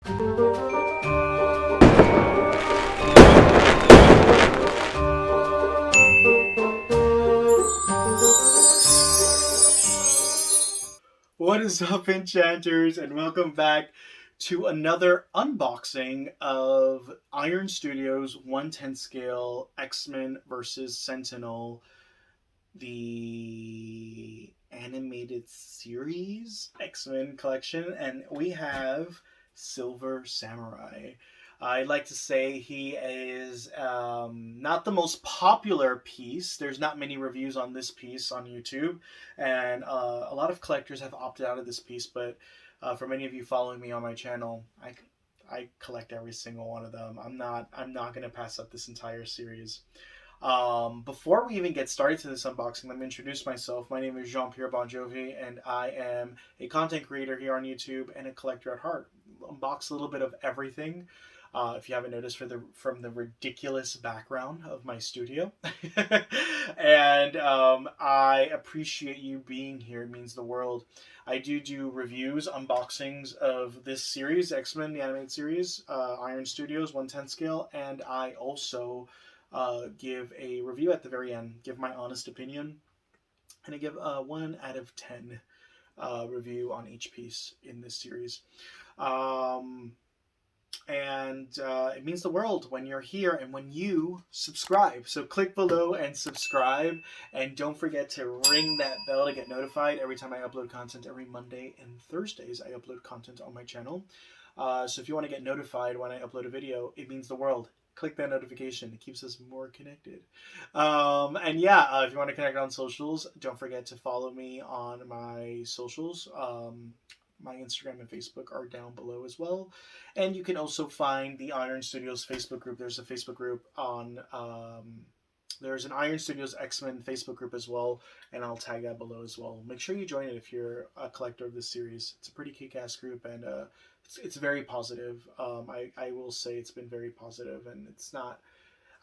What is up, enchanters, and welcome back to another unboxing of Iron Studios 110 scale X-Men vs. Sentinel, the animated series X-Men collection, and we have Silver Samurai. I'd like to say he is not the most popular piece. There's not many reviews on this piece on YouTube, and a lot of collectors have opted out of this piece. But for many of you following me on my channel, I collect every single one of them. I'm not going to pass up this entire series. Before we even get started to this unboxing, let me introduce myself. My name is Jean-Pierre Bonjovi, and I am a content creator here on YouTube and a collector at heart. Unbox a little bit of everything. If you haven't noticed, from the ridiculous background of my studio, and I appreciate you being here. It means the world. I do reviews, unboxings of this series, X-Men, the animated series, Iron Studios 110 scale, and I also give a review at the very end, give my honest opinion, and I give a 1 out of 10 review on each piece in this series. And it means the world when you're here and when you subscribe. So click below and subscribe, and don't forget to ring that bell to get notified every time I upload content. Every Monday and Thursdays I upload content on my channel. So if you want to get notified when I upload a video, it means the world. Click that notification. It keeps us more connected. And yeah, if you want to connect on socials, don't forget to follow me on my socials. My Instagram and Facebook are down below as well. And you can also find the Iron Studios Facebook group. There's a Facebook group on... there's an Iron Studios X-Men Facebook group as well, and I'll tag that below as well. Make sure you join it if you're a collector of this series. It's a pretty kick-ass group, and it's very positive. I will say it's been very positive, and it's not...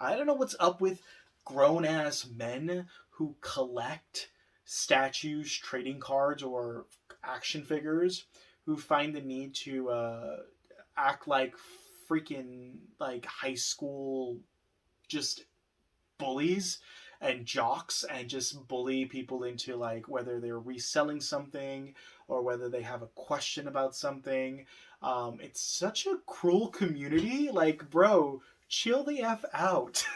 I don't know what's up with grown-ass men who collect statues, trading cards, or action figures, who find the need to act like freaking like high school just bullies and jocks, and just bully people into like whether they're reselling something or whether they have a question about something. It's such a cruel community. Like, bro, chill the F out.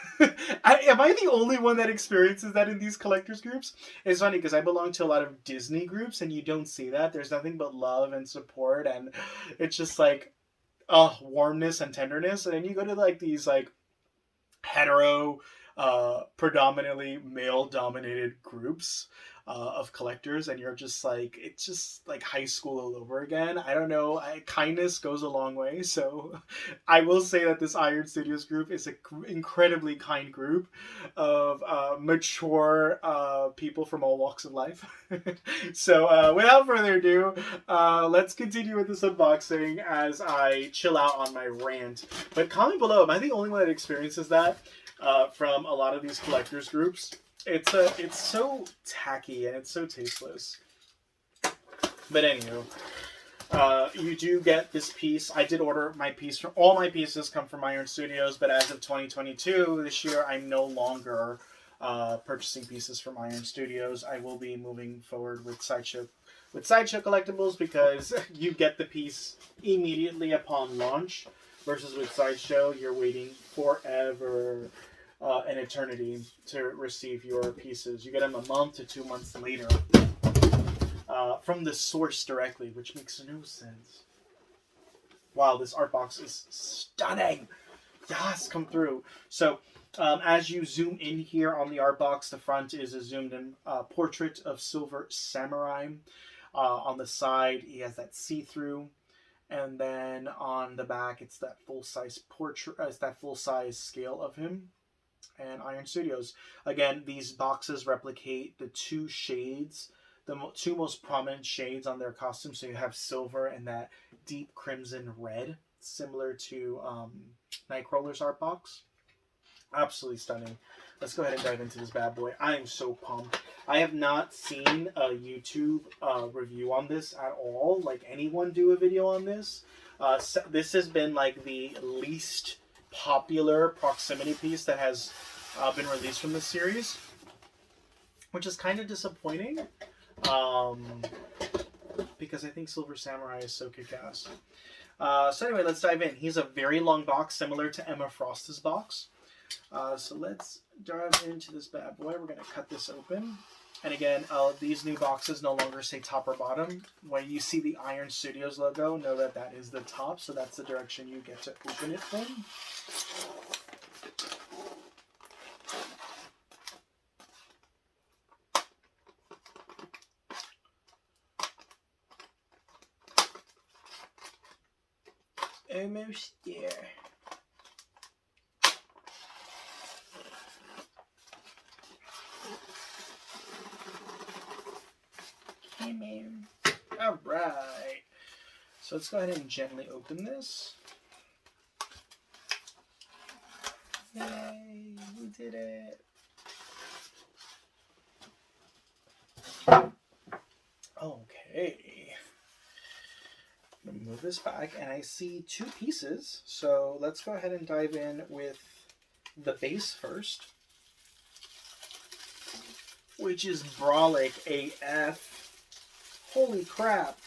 Am I the only one that experiences that in these collectors groups? It's funny because I belong to a lot of Disney groups, and you don't see that. There's nothing but love and support, and it's just like warmness and tenderness. And then you go to like these like hetero, predominantly male dominated groups of collectors, and you're just like, it's just like high school all over again. I don't know. Kindness goes a long way. So I will say that this Iron Studios group is an incredibly kind group of mature people from all walks of life. So without further ado, let's continue with this unboxing as I chill out on my rant. But comment below, am I the only one that experiences that? From a lot of these collectors groups, it's so tacky and it's so tasteless. But anywho, you do get this piece. I did order my piece from... all my pieces come from Iron Studios, but as of 2022, this year, I'm no longer purchasing pieces from Iron Studios. I will be moving forward with Sideshow Collectibles, because you get the piece immediately upon launch. Versus with Sideshow, you're waiting forever, an eternity, to receive your pieces. You get them a month to 2 months later from the source directly, which makes no sense. Wow, this art box is stunning. Yes, come through. So, as you zoom in here on the art box, the front is a zoomed-in portrait of Silver Samurai. On the side, he has that see-through. And then on the back, it's that full-size portrait. It's that full-size scale of him. And Iron Studios. Again, these boxes replicate the two shades, the two most prominent shades on their costume. So you have silver and that deep crimson red, similar to Nightcrawler's art box. Absolutely stunning. Let's go ahead and dive into this bad boy. I am so pumped. I have not seen a YouTube review on this at all. Like anyone do a video on this. This has been like the least popular proximity piece that has been released from this series, which is kind of disappointing. Because I think Silver Samurai is so kick-ass. So anyway, let's dive in. He's a very long box, similar to Emma Frost's box. So let's dive into this bad boy. We're going to cut this open. And again, these new boxes no longer say top or bottom. When you see the Iron Studios logo, know that that is the top. So that's the direction you get to open it from. Almost there. Come in. All right. So let's go ahead and gently open this. Yay, we did it. Okay. I'm going to move this back, and I see two pieces. So let's go ahead and dive in with the base first, which is Brolic AF. Holy crap.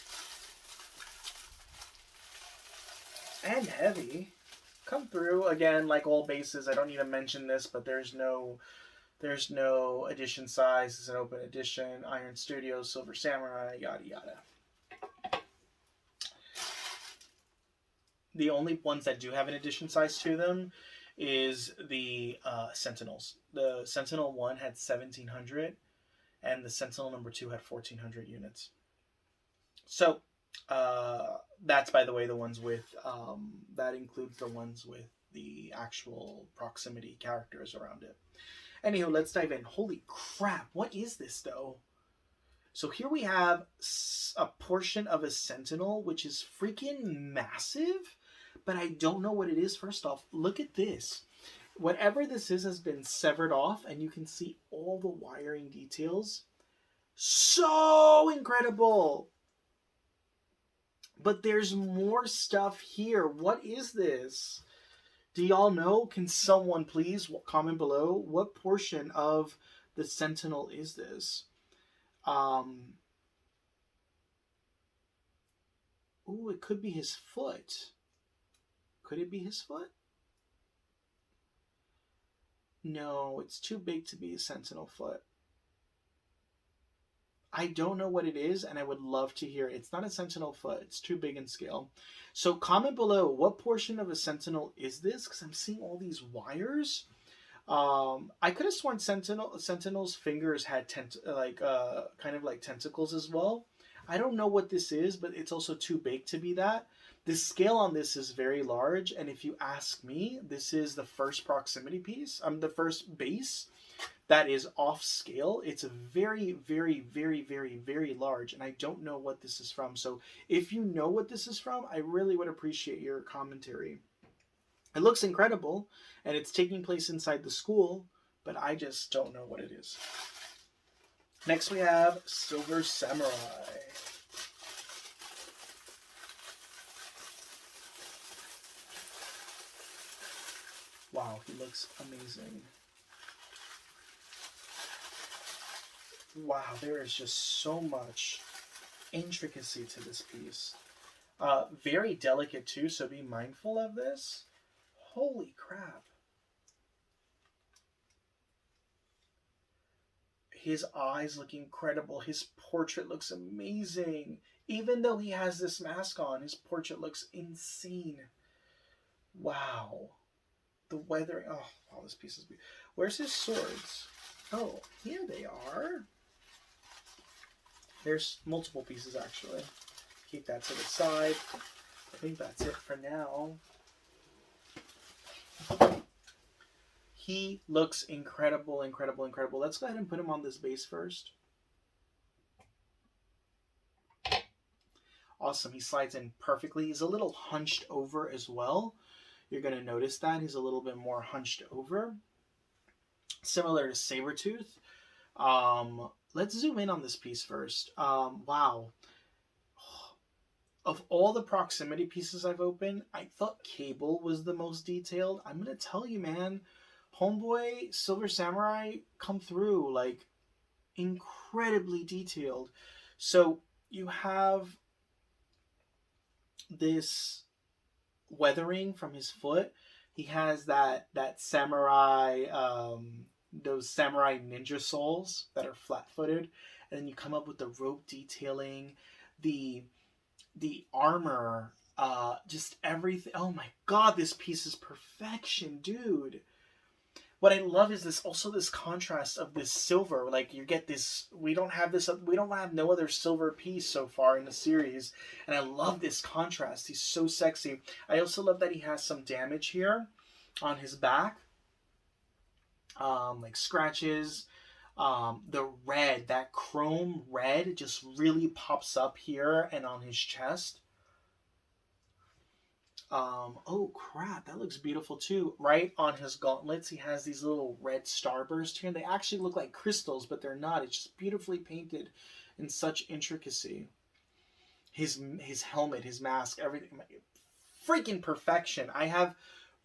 And heavy. Come through. Again, like all bases, I don't need to mention this, but there's no edition size. It's an open edition. Iron Studios, Silver Samurai, yada yada. The only ones that do have an edition size to them is the Sentinels. The Sentinel 1 had 1,700, and the Sentinel number 2 had 1,400 units. So, that's, by the way, the ones with, that includes the ones with the actual proximity characters around it. Anywho, let's dive in. Holy crap, what is this, though? So here we have a portion of a Sentinel, which is freaking massive, but I don't know what it is. First off, look at this. Whatever this is has been severed off, and you can see all the wiring details. So incredible! But there's more stuff here. What is this? Do y'all know? Can someone please comment below? What portion of the Sentinel is this? Ooh, it could be his foot. Could it be his foot? No, it's too big to be a Sentinel foot. I don't know what it is, and I would love to hear it. It's not a Sentinel foot. It's too big in scale. So comment below, what portion of a Sentinel is this? Because I'm seeing all these wires. I could have sworn Sentinel's fingers had kind of like tentacles as well. I don't know what this is, but it's also too big to be that. The scale on this is very large, and if you ask me, this is the first proximity piece. The first base that is off scale. It's a very, very, very, very, very large, and I don't know what this is from. So if you know what this is from, I really would appreciate your commentary. It looks incredible, and it's taking place inside the school, but I just don't know what it is. Next we have Silver Samurai. Wow, he looks amazing. Wow, there is just so much intricacy to this piece. Very delicate too, so be mindful of this. Holy crap. His eyes look incredible. His portrait looks amazing. Even though he has this mask on, his portrait looks insane. Wow. The weathering. Oh, wow, this piece is beautiful. Where's his swords? Oh, here they are. There's multiple pieces, actually. Keep that to the side. I think that's it for now. He looks incredible, incredible, incredible. Let's go ahead and put him on this base first. Awesome. He slides in perfectly. He's a little hunched over as well. You're going to notice that. He's a little bit more hunched over. similar to Sabretooth. Let's zoom in on this piece first. Wow. Of all the proximity pieces I've opened, I thought Cable was the most detailed. I'm gonna tell you, man, Homeboy, Silver Samurai come through like incredibly detailed. So you have this weathering from his foot. He has that samurai, those samurai ninja soles that are flat-footed, and then you come up with the rope detailing, the armor, just everything. Oh my god, this piece is perfection, dude. What I love is this contrast of this silver. Like you get this, we don't have no other silver piece so far in the series, and I love this contrast. He's so sexy. I also love that he has some damage here on his back, like scratches. The red, that chrome red, just really pops up here and on his chest. Oh crap, that looks beautiful too. Right on his gauntlets, he has these little red starbursts here. And they actually look like crystals, but they're not. It's just beautifully painted in such intricacy. His helmet, his mask, everything, freaking perfection. I have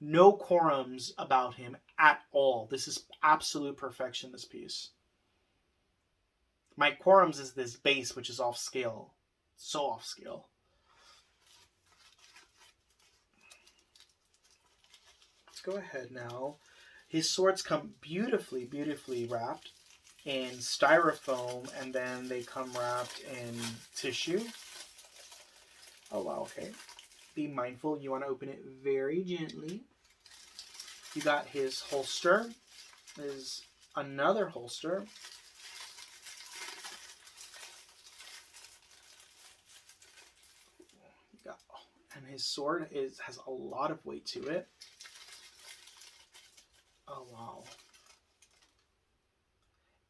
no quorums about him at all. This is absolute perfection. This piece. My quorums is this base, which is off scale, so off scale. Go ahead now. His swords come beautifully, beautifully wrapped in styrofoam, and then they come wrapped in tissue. Oh wow, okay. Be mindful, you want to open it very gently. You got his holster. There's another holster. You got, and his sword has a lot of weight to it. Oh, wow.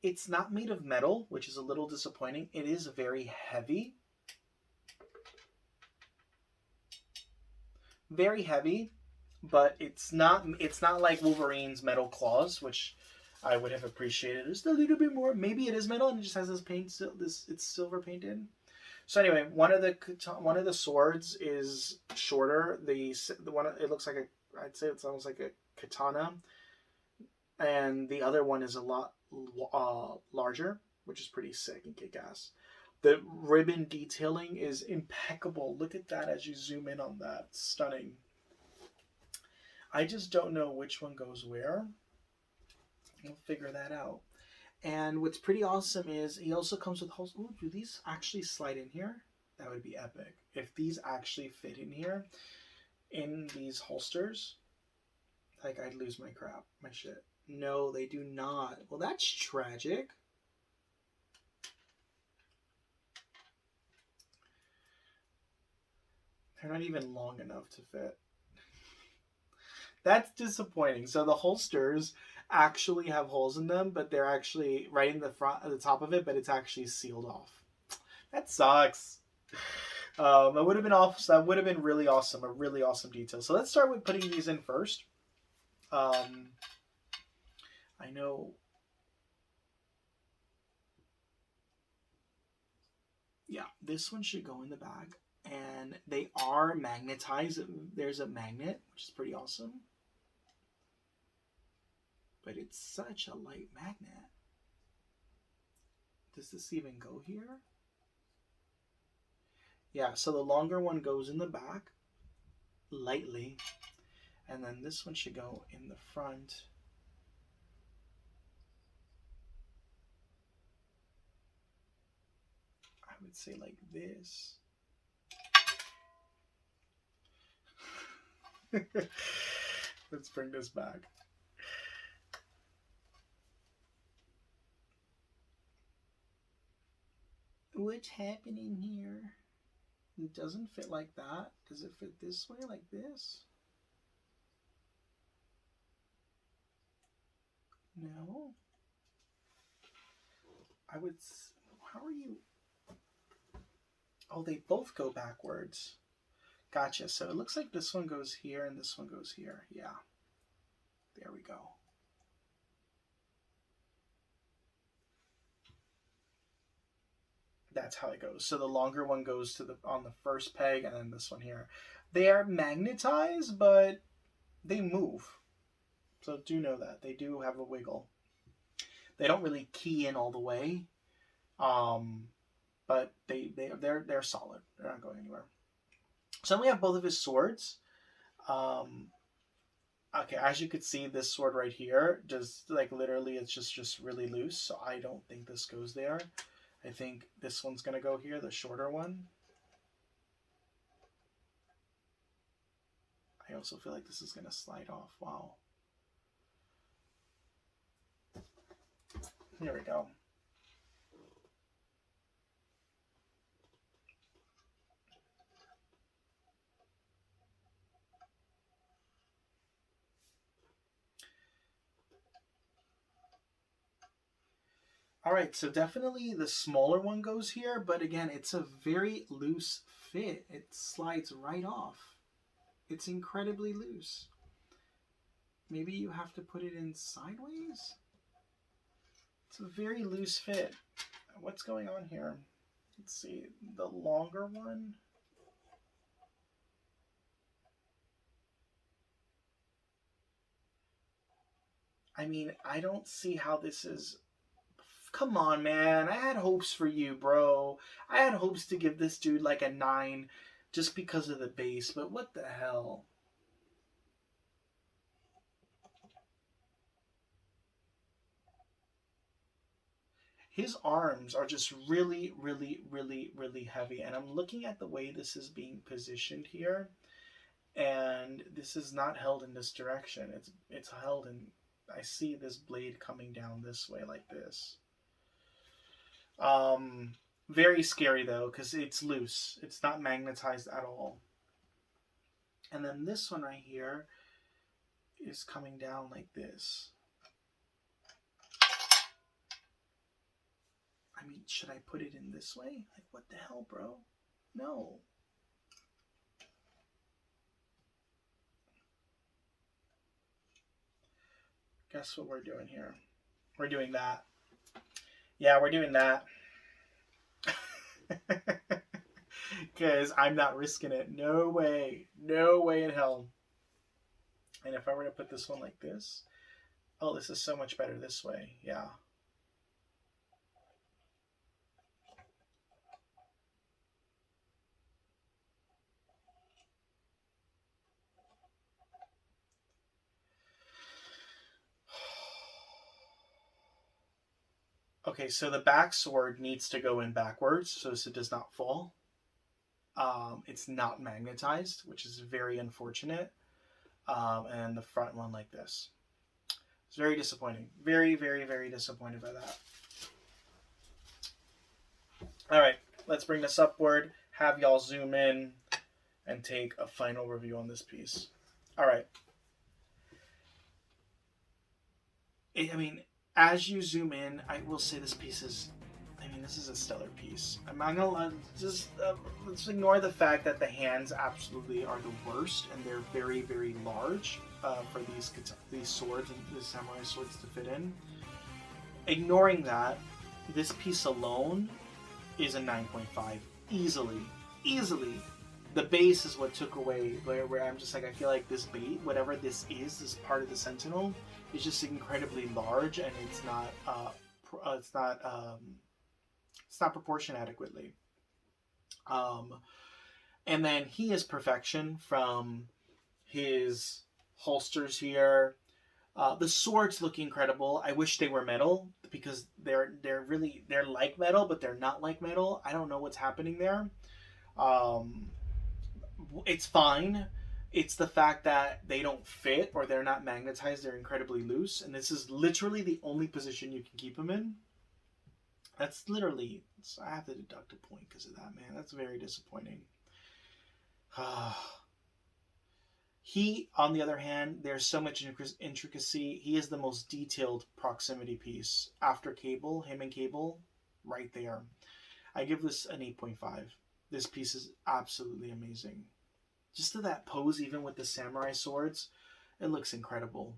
It's not made of metal, which is a little disappointing. It is very heavy. Very heavy, but it's not like Wolverine's metal claws, which I would have appreciated just a little bit more. Maybe it is metal and it just has this paint, it's silver painted. So anyway, one of the swords is shorter. The one, it looks like I'd say it's almost like a katana. And the other one is a lot larger, which is pretty sick and kick-ass. The ribbon detailing is impeccable. Look at that as you zoom in on that. Stunning. I just don't know which one goes where. We'll figure that out. And what's pretty awesome is he also comes with holes. Ooh, do these actually slide in here? That would be epic. If these actually fit in here, in these holsters, like I'd lose my crap, my shit. No, they do not. Well, that's tragic. They're not even long enough to fit. That's disappointing. So the holsters actually have holes in them, but they're actually right in the front, at the top of it, but it's actually sealed off. That sucks. That would have been awesome. That would have been really awesome. A really awesome detail. So let's start with putting these in first. I know. Yeah, this one should go in the bag. And they are magnetized. There's a magnet, which is pretty awesome. But it's such a light magnet. Does this even go here? Yeah, so the longer one goes in the back, lightly. And then this one should go in the front. I would say like this. Let's bring this back. What's happening here? It doesn't fit like that. Does it fit this way, like this? No. I would. How are you? Oh, they both go backwards. Gotcha. So it looks like this one goes here and this one goes here. Yeah. There we go. That's how it goes. So the longer one goes to the on the first peg, and then this one here. They are magnetized, but they move. So do know that they do have a wiggle. They don't really key in all the way, but they're solid. They're not going anywhere. So then we have both of his swords. Okay, as you could see, this sword right here, just like literally, it's just really loose. So I don't think this goes there. I think this one's gonna go here, the shorter one. I also feel like this is gonna slide off. Wow. Here we go. All right, so definitely the smaller one goes here, but again, it's a very loose fit. It slides right off. It's incredibly loose. Maybe you have to put it in sideways? It's a very loose fit. What's going on here? Let's see, the longer one. I mean, I don't see how this is. Come on, man. I had hopes for you, bro. I had hopes to give this dude like a 9 just because of the base, but what the hell? His arms are just really, really, really, really heavy. And I'm looking at the way this is being positioned here. And this is not held in this direction. It's held in... I see this blade coming down this way like this. Very scary though, because it's loose. It's not magnetized at all. And then this one right here is coming down like this. I mean, should I put it in this way? Like, what the hell, bro? No. Guess what we're doing here? We're doing that. Yeah, we're doing that. Because I'm not risking it. No way. No way in hell. And if I were to put this one like this... Oh, this is so much better this way. Yeah. Okay, so the back sword needs to go in backwards so it does not fall. It's not magnetized, which is very unfortunate. And the front one like this. It's very disappointing. Very, very, very disappointed by that. All right, let's bring this upward, have y'all zoom in, and take a final review on this piece. All right. I mean, as you zoom in, I will say this piece is... I mean, this is a stellar piece. I'm not gonna just let's ignore the fact that the hands absolutely are the worst, and they're very, very large for these swords and the samurai swords to fit in. Ignoring that, this piece alone is a 9.5 easily. The base is what took away where I'm just like, I feel like this bait, whatever this part of the Sentinel, is just incredibly large, and it's not proportioned adequately. And then he is perfection from his holsters here. The swords look incredible. I wish they were metal because they're like metal, but they're not like metal. I don't know what's happening there. It's fine. It's the fact that they don't fit or they're not magnetized. They're incredibly loose, and this is literally the only position you can keep them in. That's literally... I have to deduct a point because of that, man. That's very disappointing. He, on the other hand, there's so much intricacy. He is the most detailed proximity piece. After Cable, him and Cable, right there. I give this an 8.5. This piece is absolutely amazing. Just to that pose, even with the samurai swords, it looks incredible.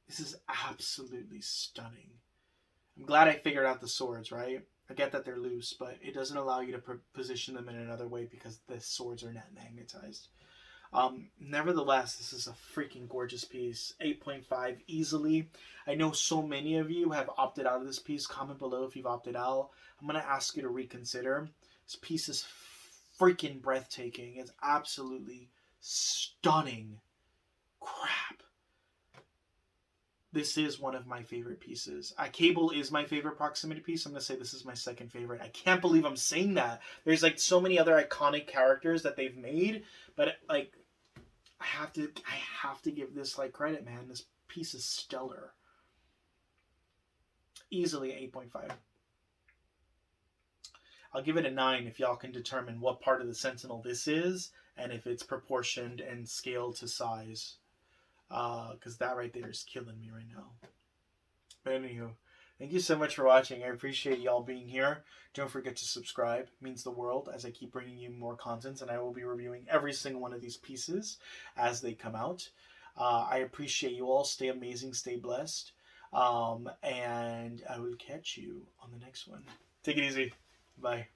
This is absolutely stunning. I'm glad I figured out the swords, right? I get that they're loose, but it doesn't allow you to position them in another way because the swords are not magnetized. Nevertheless, this is a freaking gorgeous piece. 8.5 easily. I know so many of you have opted out of this piece. Comment below if you've opted out. I'm going to ask you to reconsider. This piece is freaking breathtaking. It's absolutely stunning. Crap. This is one of my favorite pieces. Cable is my favorite proximity piece. I'm going to say this is my second favorite. I can't believe I'm saying that. There's like so many other iconic characters that they've made, but like I have to give this like credit, man. This piece is stellar. Easily 8.5. I'll give it a 9 if y'all can determine what part of the Sentinel this is and if it's proportioned and scaled to size. Because that right there is killing me right now. But anywho, thank you so much for watching. I appreciate y'all being here. Don't forget to subscribe. It means the world as I keep bringing you more content, and I will be reviewing every single one of these pieces as they come out. I appreciate you all. Stay amazing. Stay blessed. And I will catch you on the next one. Take it easy. Bye.